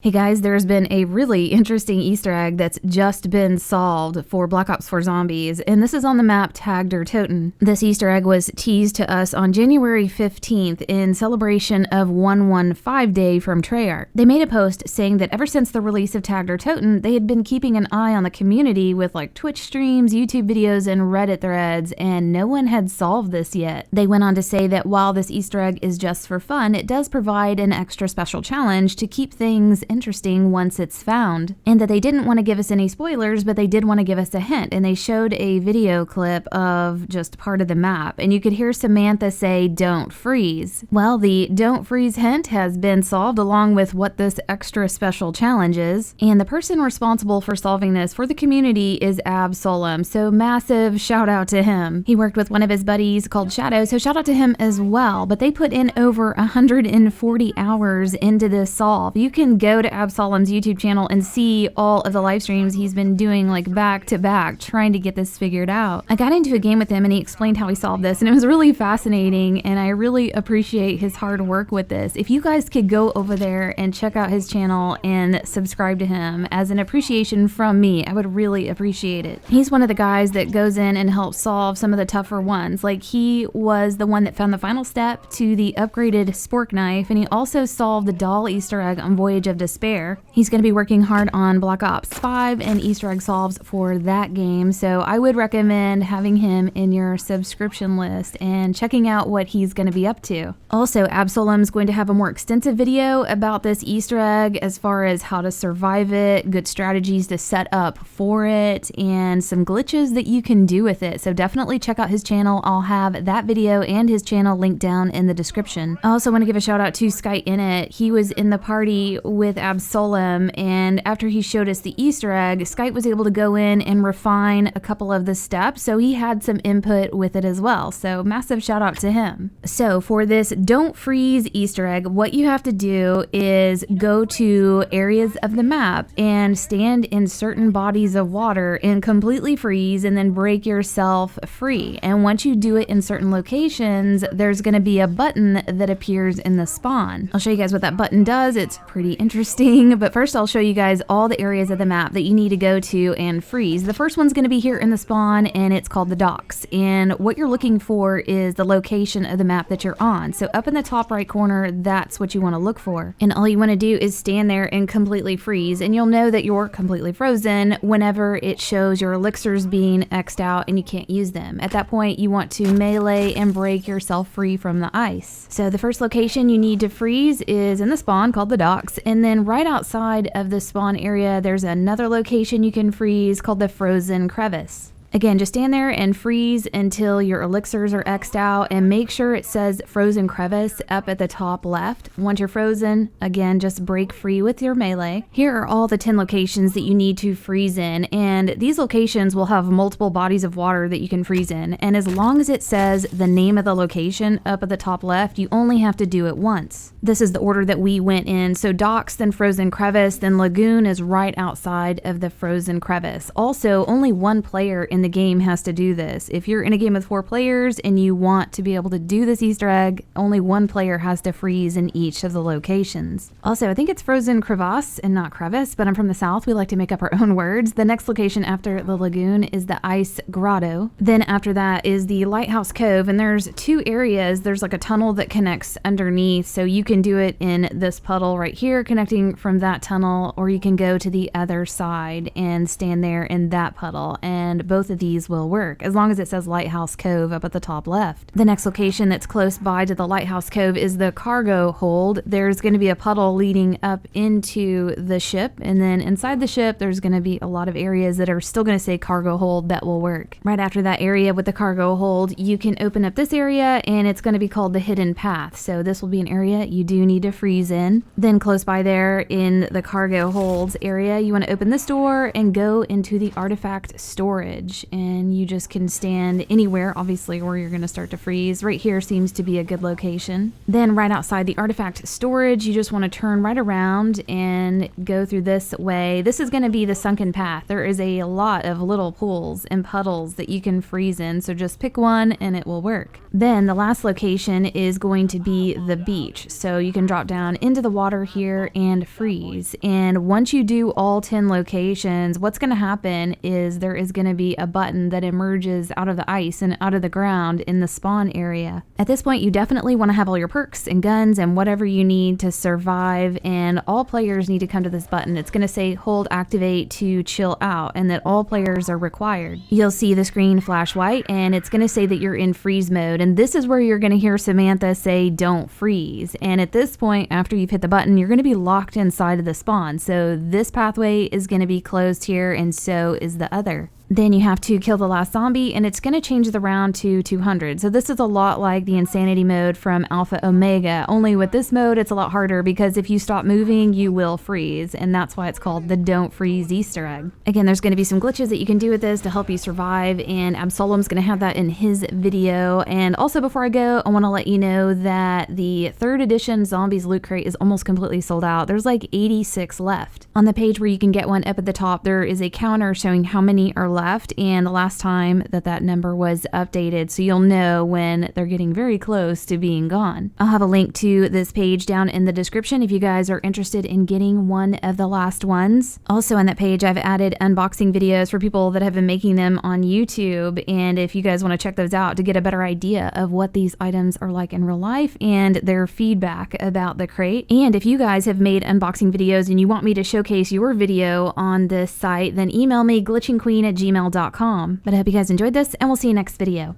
Hey guys, there's been a really interesting Easter egg that's just been solved for Black Ops 4 Zombies, and this is on the map tagged or Toten. This Easter egg was teased to us on January 15th in celebration of 115 Day from Treyarch. They made a post saying that ever since the release of tagged or Toten, they had been keeping an eye on the community with like Twitch streams, YouTube videos, and Reddit threads, and no one had solved this yet. They went on to say that while this Easter egg is just for fun, it does provide an extra special challenge to keep things interesting once it's found, and that they didn't want to give us any spoilers, but they did want to give us a hint, and they showed a video clip of just part of the map, and you could hear Samantha say, "Don't freeze." Well, the don't freeze hint has been solved along with what this extra special challenge is, and the person responsible for solving this for the community is Absolem, so massive shout out to him. He worked with one of his buddies called Shadow, so shout out to him as well, but they put in over 140 hours into this solve. You can go to Absolem's YouTube channel and see all of the live streams he's been doing like back to back trying to get this figured out. I got into a game with him and he explained how he solved this, and it was really fascinating, and I really appreciate his hard work with this. If you guys could go over there and check out his channel and subscribe to him as an appreciation from me, I would really appreciate it. He's one of the guys that goes in and helps solve some of the tougher ones. Like, he was the one that found the final step to the upgraded spork knife, and he also solved the doll Easter egg on Voyage of Despair. He's going to be working hard on Black Ops 5 and Easter egg solves for that game, so I would recommend having him in your subscription list and checking out what he's going to be up to. Also, Absolem's going to have a more extensive video about this Easter egg as far as how to survive it, good strategies to set up for it, and some glitches that you can do with it, so definitely check out his channel. I'll have that video and his channel linked down in the description. I also want to give a shout out to Sky Innit. He was in the party with Absolem, and after he showed us the Easter egg, Skype was able to go in and refine a couple of the steps, so he had some input with it as well, so massive shout out to him. So for this don't freeze Easter egg, what you have to do is go to areas of the map and stand in certain bodies of water and completely freeze and then break yourself free, and once you do it in certain locations, there's going to be a button that appears in the spawn. I'll show you guys what that button does. It's pretty interesting, but first I'll show you guys all the areas of the map that you need to go to and freeze. The first one's going to be here in the spawn, and it's called the docks, and what you're looking for is the location of the map that you're on. So up in the top right corner, that's what you want to look for, and all you want to do is stand there and completely freeze, and you'll know that you're completely frozen whenever it shows your elixirs being X'd out and you can't use them. At that point, you want to melee and break yourself free from the ice. So the first location you need to freeze is in the spawn called the docks, and then right outside of the spawn area there's another location you can freeze called the Frozen Crevasse. Again, just stand there and freeze until your elixirs are X'd out, and make sure it says Frozen Crevasse up at the top left. Once you're frozen, again, just break free with your melee. Here are all the 10 locations that you need to freeze in, and these locations will have multiple bodies of water that you can freeze in, and as long as it says the name of the location up at the top left, you only have to do it once. This is the order that we went in, so docks, then Frozen Crevasse, then Lagoon is right outside of the Frozen Crevasse. Also, only one player in the game has to do this. If you're in a game with 4 players and you want to be able to do this Easter egg, only one player has to freeze in each of the locations. Also, I think it's Frozen Crevasse and not Crevasse, but I'm from the South. We like to make up our own words. The next location after the Lagoon is the Ice Grotto. Then after that is the Lighthouse Cove, and there's 2 areas. There's like a tunnel that connects underneath, so you can do it in this puddle right here connecting from that tunnel, or you can go to the other side and stand there in that puddle, and both of these will work as long as it says Lighthouse Cove up at the top left. The next location that's close by to the Lighthouse Cove is the cargo hold. There's going to be a puddle leading up into the ship, and then inside the ship there's going to be a lot of areas that are still going to say cargo hold that will work. Right after that area with the cargo hold, you can open up this area, and it's going to be called the hidden path, so this will be an area you do need to freeze in. Then close by there in the cargo holds area, you want to open this door and go into the artifact storage. bench, and you just can stand anywhere, obviously, where you're going to start to freeze. Right here seems to be a good location. Then right outside the artifact storage, you just want to turn right around and go through this way. This is going to be the sunken path. There is a lot of little pools and puddles that you can freeze in, so just pick one and it will work. Then the last location is going to be the beach. So you can drop down into the water here and freeze. And once you do all 10 locations, what's going to happen is there is going to be a button that emerges out of the ice and out of the ground in the spawn area. At this point, you definitely want to have all your perks and guns and whatever you need to survive, and all players need to come to this button. It's going to say hold activate to chill out, and that all players are required. You'll see the screen flash white, and it's going to say that you're in freeze mode, and this is where you're going to hear Samantha say don't freeze. And at this point, after you've hit the button, you're going to be locked inside of the spawn. So this pathway is going to be closed here, and so is the other. Then you have to kill the last zombie, and it's going to change the round to 200. So this is a lot like the insanity mode from Alpha Omega, only with this mode it's a lot harder because if you stop moving, you will freeze, and that's why it's called the Don't Freeze Easter egg. Again, there's going to be some glitches that you can do with this to help you survive, and Absolem's going to have that in his video. And also, before I go, I want to let you know that the 3rd edition Zombies loot crate is almost completely sold out. There's like 86 left. On the page where you can get one up at the top, there is a counter showing how many are left and the last time that number was updated, so you'll know when they're getting very close to being gone. I'll have a link to this page down in the description if you guys are interested in getting one of the last ones. Also on that page, I've added unboxing videos for people that have been making them on YouTube, and if you guys want to check those out to get a better idea of what these items are like in real life and their feedback about the crate. And if you guys have made unboxing videos and you want me to showcase your video on this site, then email me glitchingqueen@gmail.com. But I hope you guys enjoyed this, and we'll see you next video.